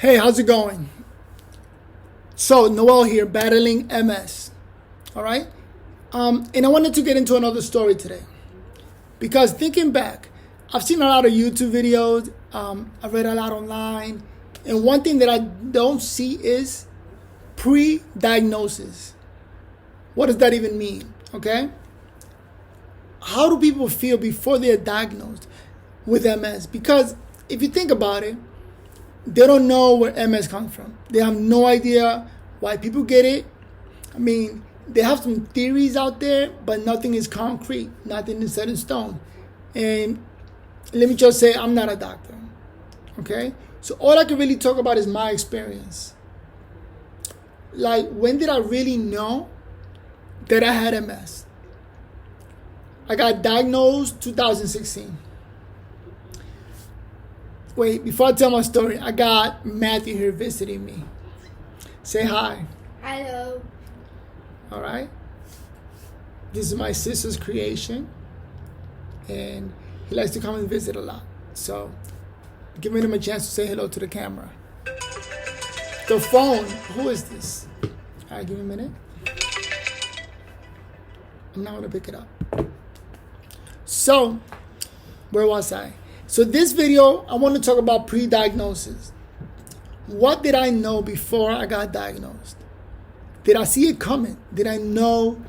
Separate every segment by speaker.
Speaker 1: Hey, how's it going? So, Noel here, battling MS. All right? And I wanted to get into another story today. Because thinking back, I've seen a lot of YouTube videos, I've read a lot online, and one thing that I don't see is pre-diagnosis. What does that even mean? Okay? How do people feel before they're diagnosed with MS? Because if you think about it, they don't know where MS comes from. They have no idea why people get it. I mean, they have some theories out there, but nothing is concrete. Nothing is set in stone. And let me just say, I'm not a doctor. Okay? So all I can really talk about is my experience. Like, when did I really know that I had MS? I got diagnosed 2016. Wait, before I tell my story, I got Matthew here visiting me. Say hi.
Speaker 2: Hello.
Speaker 1: All right. This is my sister's creation, and he likes to come and visit a lot. So, giving him a chance to say hello to the camera. The phone. Who is this? All right, give me a minute. I'm not going to pick it up. So, where was I? So this video, I want to talk about pre-diagnosis. What did I know before I got diagnosed? Did I see it coming? Did I know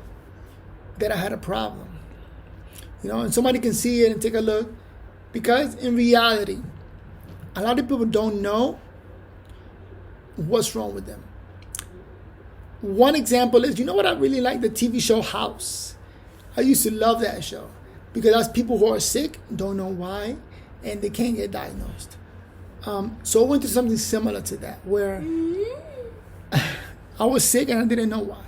Speaker 1: that I had a problem? You know, and somebody can see it and take a look. Because in reality, a lot of people don't know what's wrong with them. One example is, you know what I really like? The TV show House. I used to love that show. Because that's people who are sick, don't know why, and they can't get diagnosed. So I went through something similar to that, where I was sick and I didn't know why.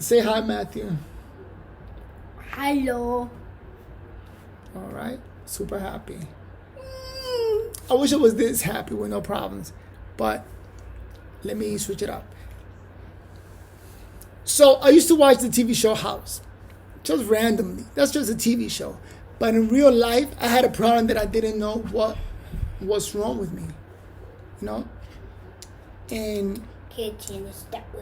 Speaker 1: Say hi, Matthew.
Speaker 2: Hello.
Speaker 1: All right, super happy. I wish I was this happy with no problems, but let me switch it up. So I used to watch the TV show House, just randomly. That's just a TV show. But in real life, I had a problem that I didn't know what's wrong with me, you know? And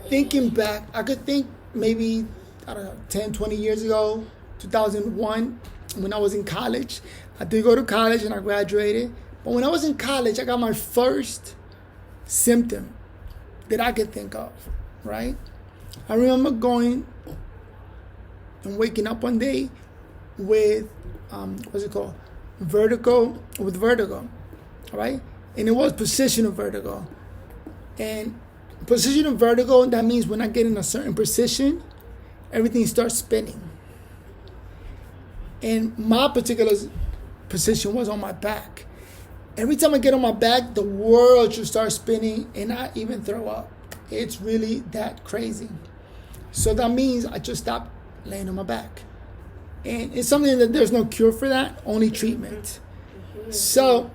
Speaker 1: thinking back, I could think maybe, I don't know, 10, 20 years ago, 2001, when I was in college. I did go to college and I graduated. But when I was in college, I got my first symptom that I could think of, right? I remember going and waking up one day with, what's it called? Vertigo, all right? And it was positional vertigo. And positional vertigo, that means when I get in a certain position, everything starts spinning. And my particular position was on my back. Every time I get on my back, the world should start spinning and I even throw up. It's really that crazy. So that means I just stopped laying on my back. And it's something that there's no cure for that, only treatment. So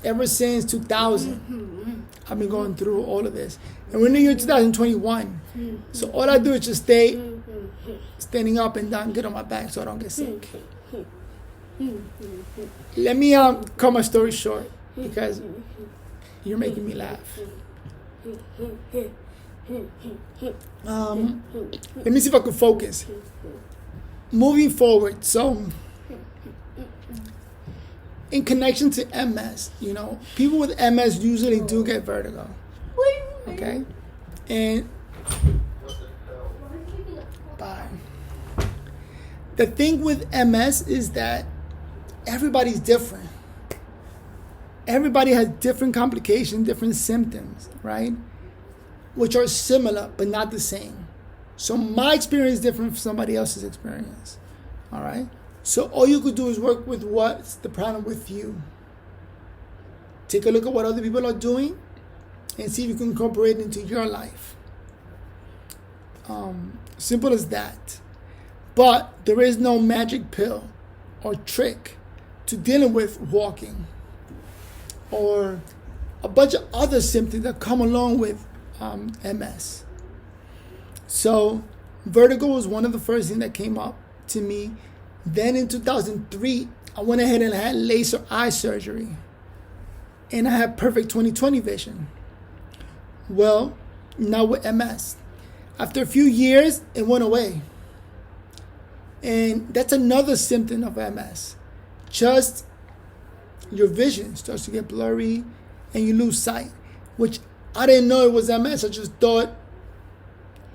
Speaker 1: ever since 2000, I've been going through all of this. And we're in the year 2021. So all I do is just stay standing up and down, get on my back so I don't get sick. Let me cut my story short because you're making me laugh. Let me see if I can focus. Moving forward, so in connection to MS, you know, people with MS usually do get vertigo. Okay? And bye. The thing with MS is that everybody's different. Everybody has different complications, different symptoms, right? Which are similar, but not the same. So my experience is different from somebody else's experience. All right? So all you could do is work with what's the problem with you. Take a look at what other people are doing and see if you can incorporate it into your life. Simple as that. But there is no magic pill or trick to dealing with walking or a bunch of other symptoms that come along with MS. So vertigo was one of the first things that came up to me. Then in 2003, I went ahead and had laser eye surgery. and I have perfect 20/20 vision. Well, now with MS. After a few years, it went away. And that's another symptom of MS. Just your vision starts to get blurry and you lose sight, which I didn't know it was MS. I just thought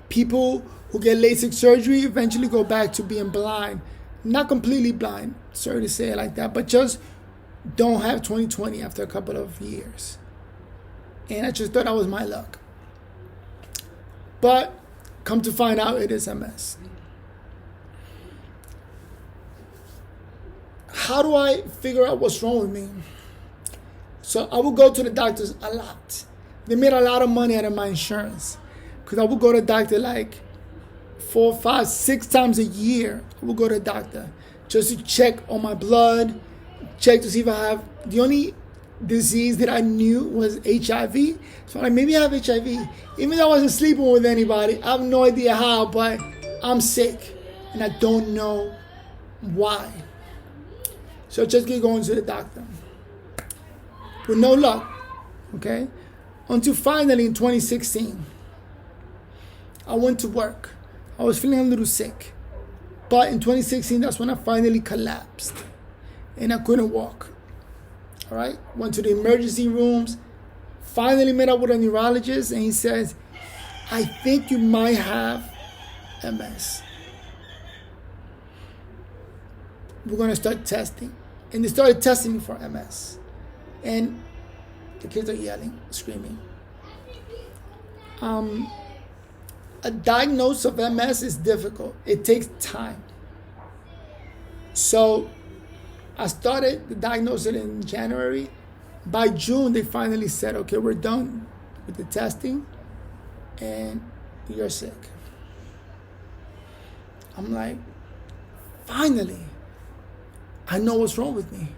Speaker 1: people who get LASIK surgery eventually go back to being blind. Not completely blind, sorry to say it like that, but just don't have 20/20 after a couple of years. And I just thought that was my luck. But come to find out, it is MS. How do I figure out what's wrong with me? So I would go to the doctors a lot. They made a lot of money out of my insurance because I would go to the doctor like 4, 5, 6 times a year. I would go to the doctor just to check on my blood, check to see if I have. The only disease that I knew was HIV. So like, maybe I have HIV. Even though I wasn't sleeping with anybody, I have no idea how, but I'm sick and I don't know why. So just keep going to the doctor with no luck, okay? Until finally in 2016, I went to work. I was feeling a little sick. But in 2016, that's when I finally collapsed and I couldn't walk. All right? Went to the emergency rooms, finally met up with a neurologist, and he says, I think you might have MS. We're going to start testing. And they started testing me for MS. And the kids are yelling, screaming. A diagnosis of MS is difficult. It takes time. So I started the diagnosis in January. By June, they finally said, okay, we're done with the testing and you're sick. I'm like, finally, I know what's wrong with me.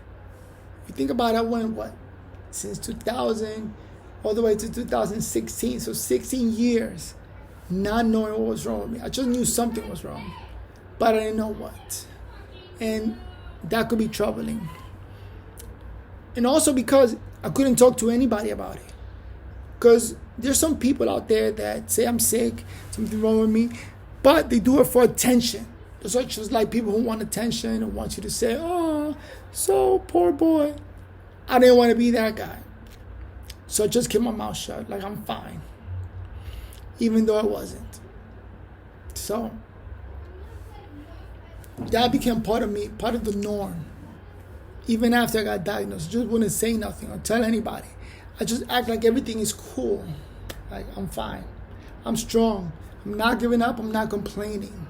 Speaker 1: If you think about it, I went, since 2000 all the way to 2016, so 16 years, not knowing what was wrong with me. I just knew something was wrong, but I didn't know what. And that could be troubling. And also because I couldn't talk to anybody about it. Because there's some people out there that say I'm sick, something wrong with me, but they do it for attention. Those are just like people who want attention and want you to say, oh, so poor boy. I didn't want to be that guy. So I just kept my mouth shut, like I'm fine. Even though I wasn't. So that became part of me, part of the norm. Even after I got diagnosed, I just wouldn't say nothing or tell anybody. I just act like everything is cool. Like I'm fine. I'm strong. I'm not giving up. I'm not complaining,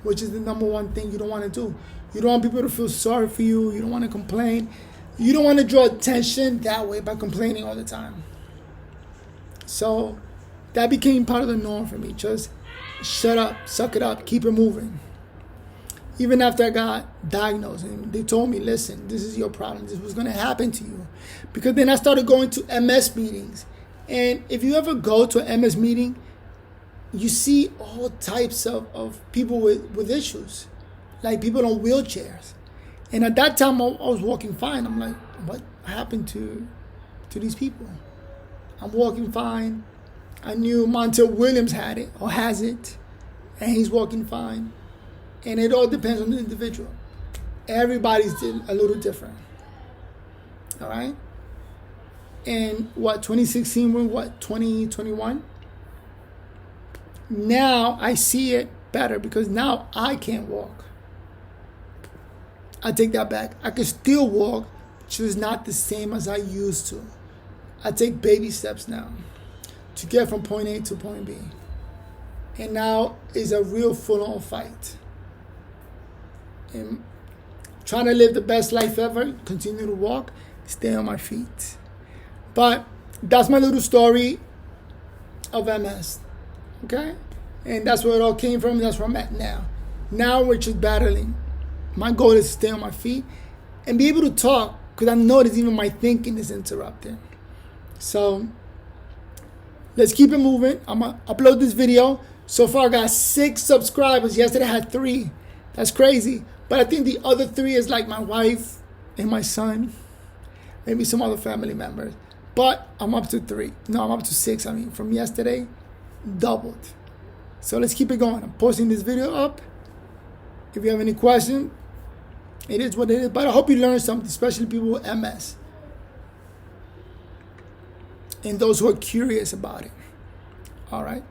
Speaker 1: which is the number one thing you don't want to do. You don't want people to feel sorry for you. You don't want to complain. You don't want to draw attention that way by complaining all the time. So that became part of the norm for me. Just shut up, suck it up, keep it moving. Even after I got diagnosed, and they told me, listen, this is your problem. This was going to happen to you. Because then I started going to MS meetings. And if you ever go to an MS meeting, you see all types of people with issues. Like people on wheelchairs. And at that time, I was walking fine. I'm like, what happened to these people? I'm walking fine. I knew Montel Williams had it or has it. And he's walking fine. And it all depends on the individual. Everybody's a little different. All right? And 2016, we're 2021? Now I see it better because now I can't walk. I take that back. I can still walk, just not the same as I used to. I take baby steps now to get from point A to point B. And now is a real full-on fight. And trying to live the best life ever, continue to walk, stay on my feet. But that's my little story of MS, okay? And that's where it all came from, that's where I'm at now. Now we're just battling. My goal is to stay on my feet and be able to talk, because I notice even my thinking is interrupted. So let's keep it moving. I'm going to upload this video. So far I got 6 subscribers. Yesterday I had 3. That's crazy. But I think the other 3 is like my wife and my son. Maybe some other family members. But I'm up to 3. No, I'm up to 6. I mean, from yesterday, doubled. So let's keep it going. I'm posting this video up. If you have any questions, it is what it is. But I hope you learned something, especially people with MS and those who are curious about it. All right.